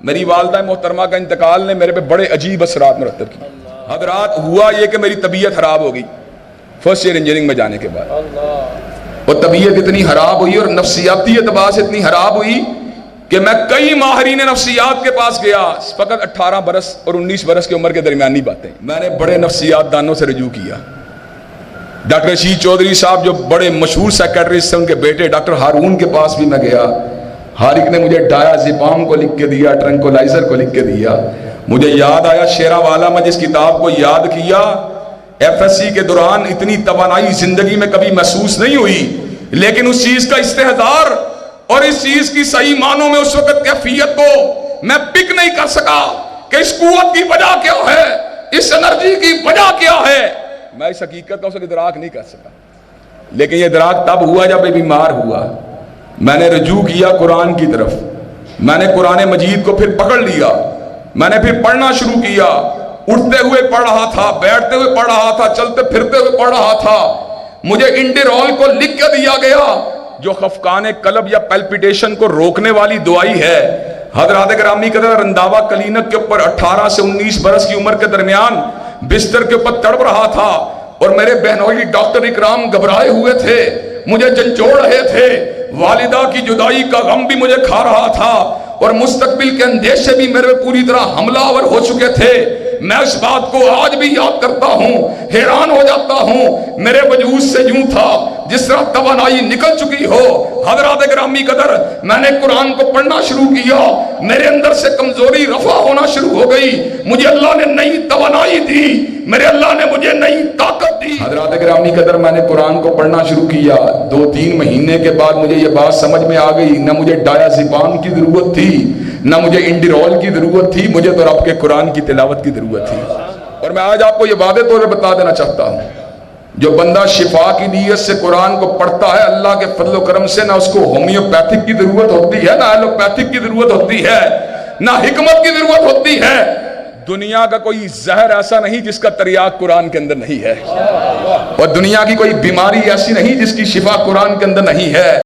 میری والدہ محترمہ کا انتقال نے میرے پہ بڑے عجیب اثرات مرتب کیے حضرات. ہوا یہ کہ میری طبیعت خراب ہو گئی فرسٹ ایئر انجینئرنگ میں جانے کے بعد. اور طبیعت اتنی خراب ہوئی اور نفسیاتی اعتبار سے اتنی خراب ہوئی کہ میں کئی ماہرین نفسیات کے پاس گیا. فقط 18 برس اور 19 برس کی عمر کے درمیانی باتیں. میں نے بڑے نفسیات دانوں سے رجوع کیا. ڈاکٹر رشید چودھری صاحب جو بڑے مشہور سیکریٹریسٹ ہیں، ان کے بیٹے ڈاکٹر ہارون کے پاس بھی میں گیا. ہارک نے مجھے ڈایازیپام کو لکھ کے دیا، ٹرنکولائزر کو لکھ کے دیا. مجھے یاد آیا شیرا والا میں جس کتاب کو یاد کیا، ایف ایس سی کے دوران اتنی توانائی زندگی میں کبھی محسوس نہیں ہوئی، لیکن اس چیز کا استحضار اور اس چیز کی صحیح معنوں میں اس وقت کیفیت کو میں پک نہیں کر سکا کہ اس قوت کی وجہ کیا ہے، اس انرجی کی وجہ کیا ہے. میں اس حقیقت کا اس وقت ادراک نہیں کر سکا، لیکن یہ ادراک تب ہوا جب میں بیمار ہوا. میں نے رجوع کیا قرآن کی طرف. میں نے قرآن مجید کو پھر پکڑ لیا. میں نے پھر پڑھنا شروع کیا. اٹھتے ہوئے پڑھ رہا تھا، بیٹھتے ہوئے پڑھ رہا تھا، چلتے پھرتے ہوئے پڑھ رہا تھا. مجھے انڈیرول کو لکھ کے دیا گیا جو خفقان قلب یا پیلپیٹیشن کو روکنے والی دوائی ہے. حضرات گرامی قدر رنداوا کلینک کے اوپر 18 سے 19 برس کی عمر کے درمیان بستر کے اوپر تڑپ رہا تھا اور میرے بہنوئی ڈاکٹر اکرام گھبرائے ہوئے تھے، مجھے جھنجھوڑ رہے تھے. والدہ کی جدائی کا غم بھی مجھے کھا رہا تھا اور مستقبل کے اندیشے بھی میرے پوری طرح حملہ آور ہو چکے تھے. میں اس بات کو آج بھی یاد کرتا ہوں، حیران ہو جاتا ہوں. میرے وجود سے یوں تھا جس طرح توانائی نکل چکی ہو. حضرات گرامی قدر میں نے قرآن کو پڑھنا شروع کیا، میرے اندر سے کمزوری رفع ہونا شروع ہو گئی. مجھے اللہ نے نئی توانائی دی، میرے اللہ نے مجھے نئی طاقت دی. حضرات گرامی قدر میں نے قرآن کو پڑھنا شروع کیا. 2-3 مہینے کے بعد مجھے یہ بات سمجھ میں آ گئی، نہ مجھے ڈایازیپام کی ضرورت تھی، نہ مجھے انڈیرول کی ضرورت تھی، مجھے تو رب کے قرآن کی تلاوت کی ضرورت تھی. اور میں آج آپ کو یہ واضح طور پہ بتا دینا چاہتا ہوں، جو بندہ شفا کی نیت سے قرآن کو پڑھتا ہے، اللہ کے فضل و کرم سے نہ اس کو ہومیوپیتھک کی ضرورت ہوتی ہے، نہ ایلوپیتھک کی ضرورت ہوتی ہے، نہ حکمت کی ضرورت ہوتی ہے. دنیا کا کوئی زہر ایسا نہیں جس کا تریاق قرآن کے اندر نہیں ہے، اور دنیا کی کوئی بیماری ایسی نہیں جس کی شفا قرآن کے اندر نہیں ہے.